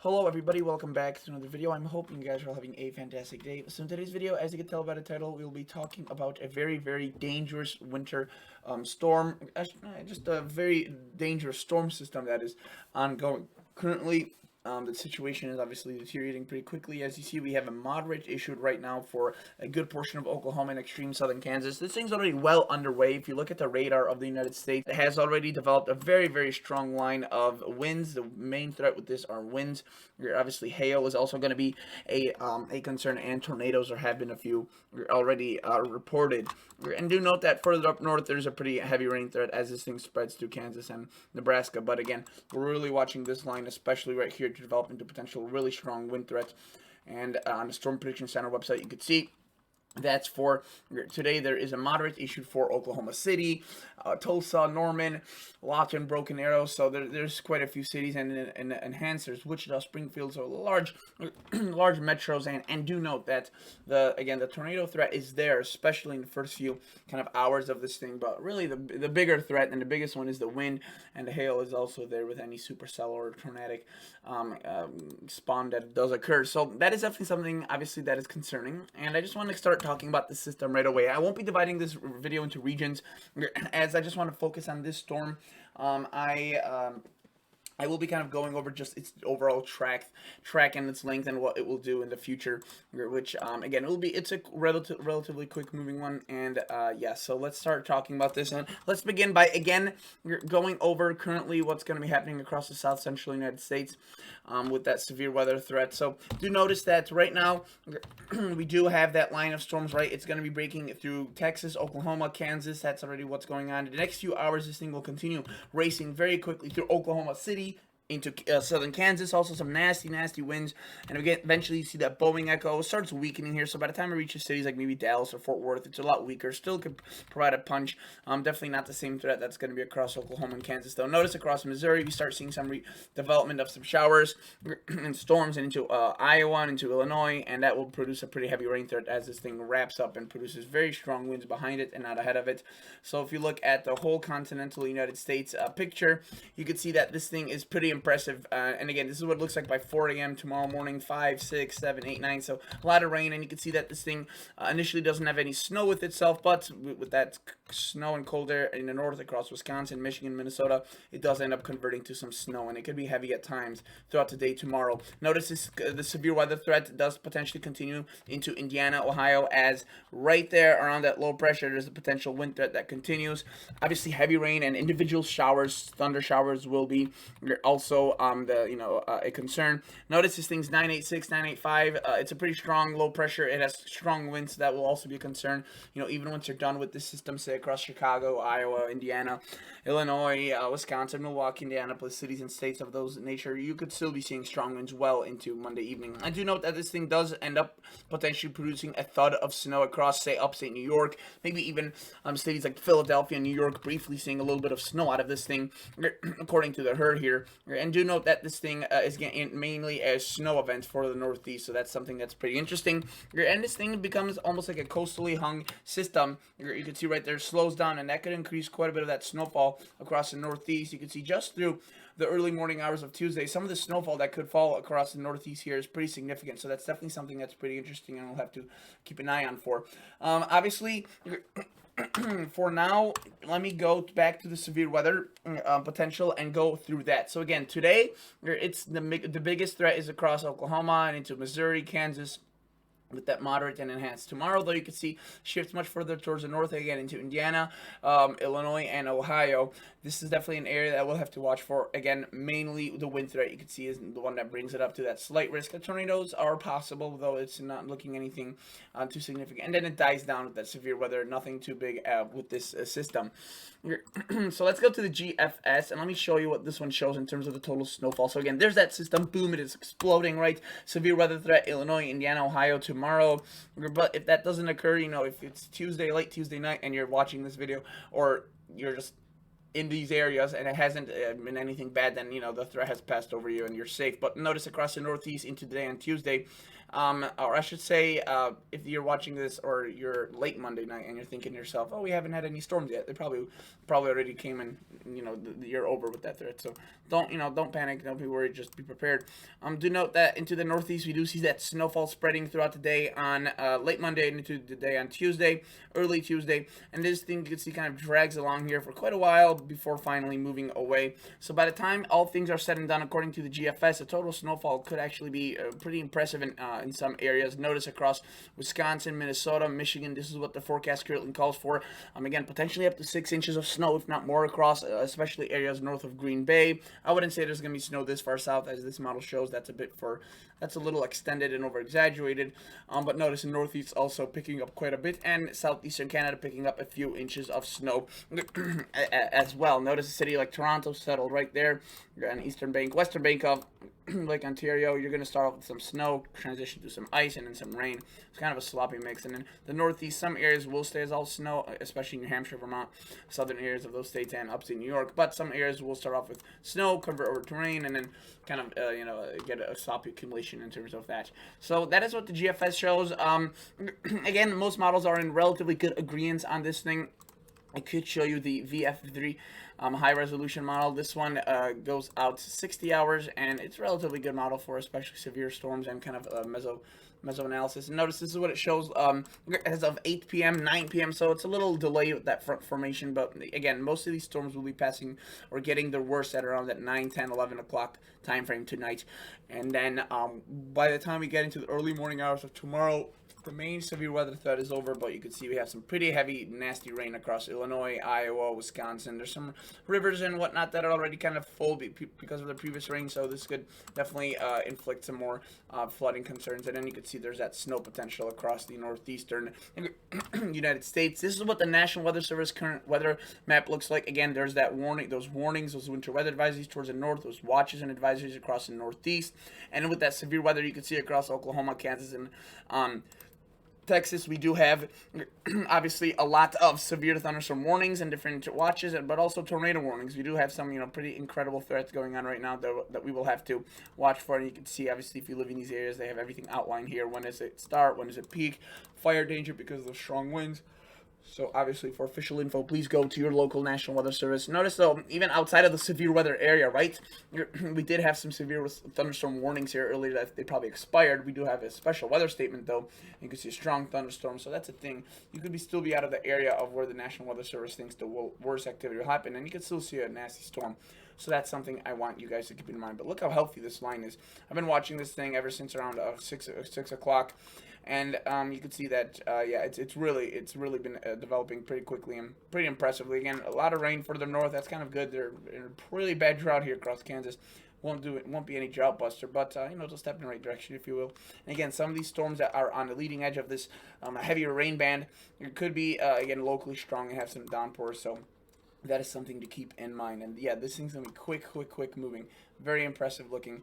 Hello everybody, welcome back to another video. I'm hoping you guys are all having a fantastic day. So in today's video, as you can tell by the title, we'll be talking about a very dangerous winter storm. Just a very dangerous storm system that is ongoing. Currently, the situation is obviously deteriorating pretty quickly. As you see, we have a moderate issued right now for a good portion of Oklahoma and extreme southern Kansas. This thing's already well underway. If you look at the radar of the United States, it has already developed a very strong line of winds. The main threat with this are winds. Obviously, hail is also going to be a concern, and tornadoes. There have been a few already reported. And do note that further up north, there's a pretty heavy rain threat as this thing spreads through Kansas and Nebraska. But again, we're really watching this line, especially right here, to develop into potential really strong wind threats. And on the Storm Prediction Center website, you can see that's for today. There is a moderate issued for Oklahoma City, Tulsa, Norman, Lawton, Broken Arrow. So there's quite a few cities and enhancers, Wichita, Springfield, so large metros. And do note that the tornado threat is there, especially in the first few kind of hours of this thing. But really, the bigger threat and the biggest one is the wind, and the hail is also there with any supercell or tornadic spawn that does occur. So that is definitely something, obviously, that is concerning. And I just want to start talking about the system right away. I won't be dividing this video into regions, as I just want to focus on this storm. I will be kind of going over just its overall track and its length and what it will do in the future, which again it's a relatively quick moving one. And yeah, so let's start talking about this, and let's begin by again going over currently what's going to be happening across the south central United States with that severe weather threat. So do notice that right now we do have that line of storms, right? It's going to be breaking through Texas, Oklahoma, Kansas. That's already what's going on. In the next few hours, this thing will continue racing very quickly through Oklahoma City into southern Kansas. Also some nasty winds, and again eventually you see that Boeing echo starts weakening here. So by the time it reaches cities like maybe Dallas or Fort Worth, it's a lot weaker. Still could provide a punch. Definitely not the same threat that's going to be across Oklahoma and Kansas though. Notice across Missouri we start seeing some development of some showers and storms into Iowa and into Illinois, and that will produce a pretty heavy rain threat as this thing wraps up and produces very strong winds behind it and not ahead of it. So if you look at the whole continental United States picture, you can see that this thing is pretty impressive. And again, this is what it looks like by 4 a.m. tomorrow morning, 5, 6, 7, 8, 9. So a lot of rain, and you can see that this thing initially doesn't have any snow with itself, but with that snow and cold air in the north across Wisconsin, Michigan, Minnesota, it does end up converting to some snow, and it could be heavy at times throughout the day tomorrow. Notice this, the severe weather threat does potentially continue into Indiana, Ohio, as right there around that low pressure, there's a potential wind threat that continues. Obviously, heavy rain and individual showers, thunder showers will be also a concern. Notice this thing's 986, 985. It's a pretty strong low pressure. It has strong winds, so that will also be a concern. Even once you're done with this system, say across Chicago, Iowa, Indiana, Illinois, Wisconsin, Milwaukee, Indianapolis, cities and states of those nature, you could still be seeing strong winds well into Monday evening. I do note that this thing does end up potentially producing a thud of snow across, say, upstate New York, maybe even cities like Philadelphia, New York, briefly seeing a little bit of snow out of this thing, according to the HURRD here. And do note that this thing is getting mainly a snow event for the Northeast, so that's something that's pretty interesting. And this thing becomes almost like a coastally hung system. You can see right there, slows down, and that could increase quite a bit of that snowfall across the Northeast. You can see just through the early morning hours of Tuesday, some of the snowfall that could fall across the Northeast here is pretty significant. So that's definitely something that's pretty interesting, and we'll have to keep an eye on for. Obviously, for now, let me go back to the severe weather potential and go through that. So again, today, it's the biggest threat is across Oklahoma and into Missouri, Kansas, with that moderate and enhanced. Tomorrow, though, you can see shifts much further towards the north again into Indiana, Illinois, and Ohio. This is definitely an area that we'll have to watch for. Again, mainly the wind threat you can see is the one that brings it up to that slight risk. The tornadoes are possible, though it's not looking anything too significant. And then it dies down with that severe weather. Nothing too big with this system. So let's go to the GFS, and let me show you what this one shows in terms of the total snowfall. So again, there's that system. Boom, it is exploding, right? Severe weather threat, Illinois, Indiana, Ohio tomorrow. But if that doesn't occur, if it's Tuesday, late Tuesday night, and you're watching this video, or you're just in these areas, and it hasn't been anything bad, then the threat has passed over you and you're safe. But notice across the Northeast into today and Tuesday, or I should say, if you're watching this or you're late Monday night and you're thinking to yourself, "Oh, we haven't had any storms yet," they probably already came and you're over with that threat. So don't panic, don't be worried, just be prepared. Do note that into the Northeast we do see that snowfall spreading throughout the day on late Monday and into the day on Tuesday, early Tuesday, and this thing you can see kind of drags along here for quite a while before finally moving away. So by the time all things are said and done, according to the GFS, the total snowfall could actually be pretty impressive in some areas. Notice across Wisconsin, Minnesota, Michigan, this is what the forecast currently calls for. Again, potentially up to 6 inches of snow, if not more, across especially areas north of Green Bay. I wouldn't say there's going to be snow this far south, as this model shows. That's a little extended and over exaggerated. But notice the Northeast also picking up quite a bit, and southeastern Canada picking up a few inches of snow as well. Notice a city like Toronto settled right there, and eastern bank, western bank of Lake Ontario. You're going to start off with some snow, transition to some ice, and then some rain. It's kind of a sloppy mix. And then the Northeast, some areas will stay as all snow, especially New Hampshire, Vermont, southern areas of those states, and upstate New York. But some areas will start off with snow, convert over to rain, and then kind of get a sloppy accumulation in terms of that. So that is what the GFS shows. Again, most models are in relatively good agreement on this thing. I could show you the VF3 high resolution model. This one goes out to 60 hours, and it's a relatively good model for especially severe storms and kind of meso analysis. And notice this is what it shows as of 8 p.m., 9 p.m. So it's a little delay with that front formation, but again, most of these storms will be passing or getting their worst at around that 9, 10, 11 o'clock time frame tonight. And then by the time we get into the early morning hours of tomorrow, the main severe weather threat is over, but you can see we have some pretty heavy, nasty rain across Illinois, Iowa, Wisconsin. There's some rivers and whatnot that are already kind of full because of the previous rain, so this could definitely inflict some more flooding concerns. And then you can see there's that snow potential across the northeastern United States. This is what the National Weather Service current weather map looks like. Again, there's that warning, those warnings, those winter weather advisories towards the north, those watches and advisories across the northeast. And with that severe weather, you can see across Oklahoma, Kansas, and Texas. We do have obviously a lot of severe thunderstorm warnings and different watches, but also tornado warnings. We do have some pretty incredible threats going on right now that we will have to watch for. And you can see obviously if you live in these areas, they have everything outlined here. When does it start? When does it peak? Fire danger because of the strong winds. So obviously for official info, please go to your local National Weather Service. Notice though, even outside of the severe weather area, right, we did have some severe thunderstorm warnings here earlier that they probably expired. We do have a special weather statement though. You can see a strong thunderstorm, so that's a thing. You could still be out of the area of where the National Weather Service thinks the worst activity will happen, and you can still see a nasty storm. So that's something I want you guys to keep in mind. But look how healthy this line is. I've been watching this thing ever since around 6 o'clock. And you can see that, yeah, it's really been developing pretty quickly and pretty impressively. Again, a lot of rain further north. That's kind of good. They're in a really bad drought here across Kansas. Won't be any drought buster, but it's a step in the right direction, if you will. And again, some of these storms that are on the leading edge of this heavier rain band, it could be again locally strong and have some downpours. So that is something to keep in mind. And yeah, this thing's gonna be quick moving. Very impressive looking.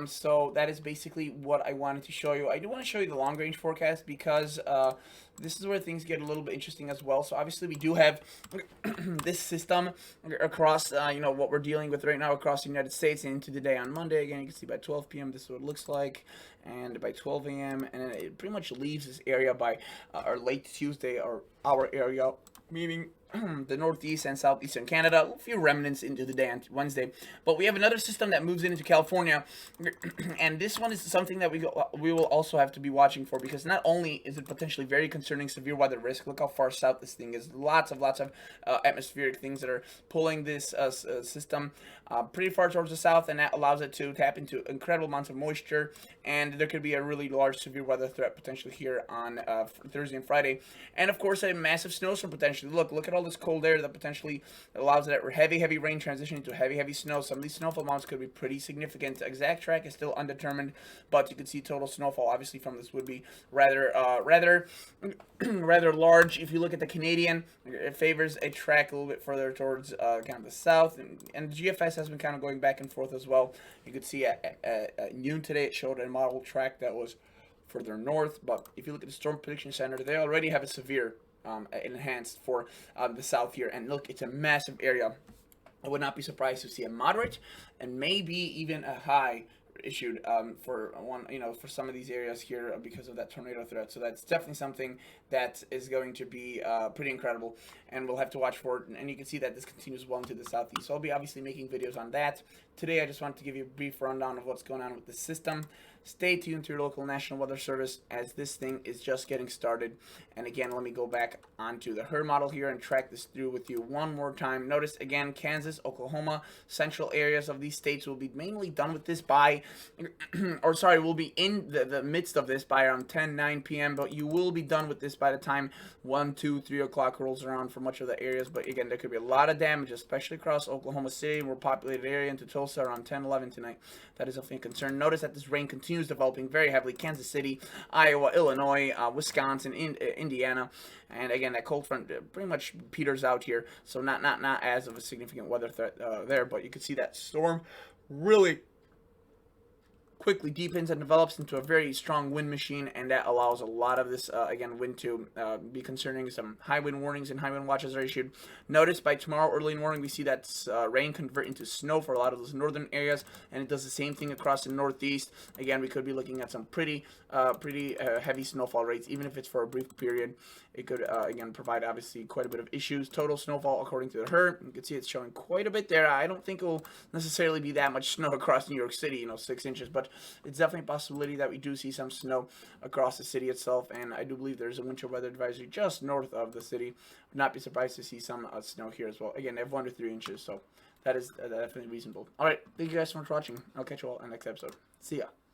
So that is basically what I wanted to show you. I do want to show you the long range forecast because this is where things get a little bit interesting as well. So obviously we do have this system across, what we're dealing with right now across the United States and into the day on Monday. Again, you can see by 12 p.m. this is what it looks like, and by 12 a.m. and then it pretty much leaves this area by or late Tuesday or our area, meaning the northeast and southeastern Canada, a few remnants into the day on Wednesday. But we have another system that moves into California, and this one is something that we will also have to be watching for, because not only is it potentially very concerning severe weather risk, look how far south this thing is. Lots of atmospheric things that are pulling this system pretty far towards the south, and that allows it to tap into incredible amounts of moisture, and there could be a really large severe weather threat potentially here on Thursday and Friday. And of course a massive snowstorm potentially. Look at all this cold air that potentially allows that heavy rain transition into heavy snow. Some of these snowfall amounts could be pretty significant. The exact track is still undetermined, but you can see total snowfall obviously from this would be rather large. If you look at the Canadian, it favors a track a little bit further towards kind of the south, and the GFS has been kind of going back and forth as well. You could see at noon today it showed a model track that was further north, but if you look at the Storm Prediction Center, they already have a severe enhanced for the south here. And look, it's a massive area. I would not be surprised to see a moderate and maybe even a high issued for one, for some of these areas here because of that tornado threat. So that's definitely something that is going to be pretty incredible, and we'll have to watch for it. And you can see that this continues well into the southeast. So I'll be obviously making videos on that. Today I just wanted to give you a brief rundown of what's going on with the system. Stay tuned to your local National Weather Service as this thing is just getting started. And again, let me go back onto the HRRR model here and track this through with you one more time. Notice again, Kansas, Oklahoma, central areas of these states will be mainly done with this by, or sorry, will be in the midst of this by around 9 p.m. But you will be done with this by the time 1, 2, 3 o'clock rolls around for much of the areas. But again, there could be a lot of damage, especially across Oklahoma City, more populated area, into Tulsa around 10, 11 tonight. That is definitely a concern. Notice that this rain continues developing very heavily. Kansas City, Iowa, Illinois, Wisconsin, Indiana, and again that cold front pretty much peters out here, so not as of a significant weather threat there, but you can see that storm really quickly deepens and develops into a very strong wind machine, and that allows a lot of this again wind to be concerning. Some high wind warnings and high wind watches are issued. Notice by tomorrow early in the morning we see that rain convert into snow for a lot of those northern areas, and it does the same thing across the northeast. Again, we could be looking at some pretty heavy snowfall rates, even if it's for a brief period. It could again provide obviously quite a bit of issues. Total snowfall according to the HRRR, you can see it's showing quite a bit there. I don't think it will necessarily be that much snow across New York City, 6 inches, but it's definitely a possibility that we do see some snow across the city itself, and I do believe there's a winter weather advisory just north of the city. Would not be surprised to see some snow here as well. Again, they have 1 to 3 inches, so that is definitely reasonable. All right, thank you guys so much for watching. I'll catch you all in the next episode. See ya.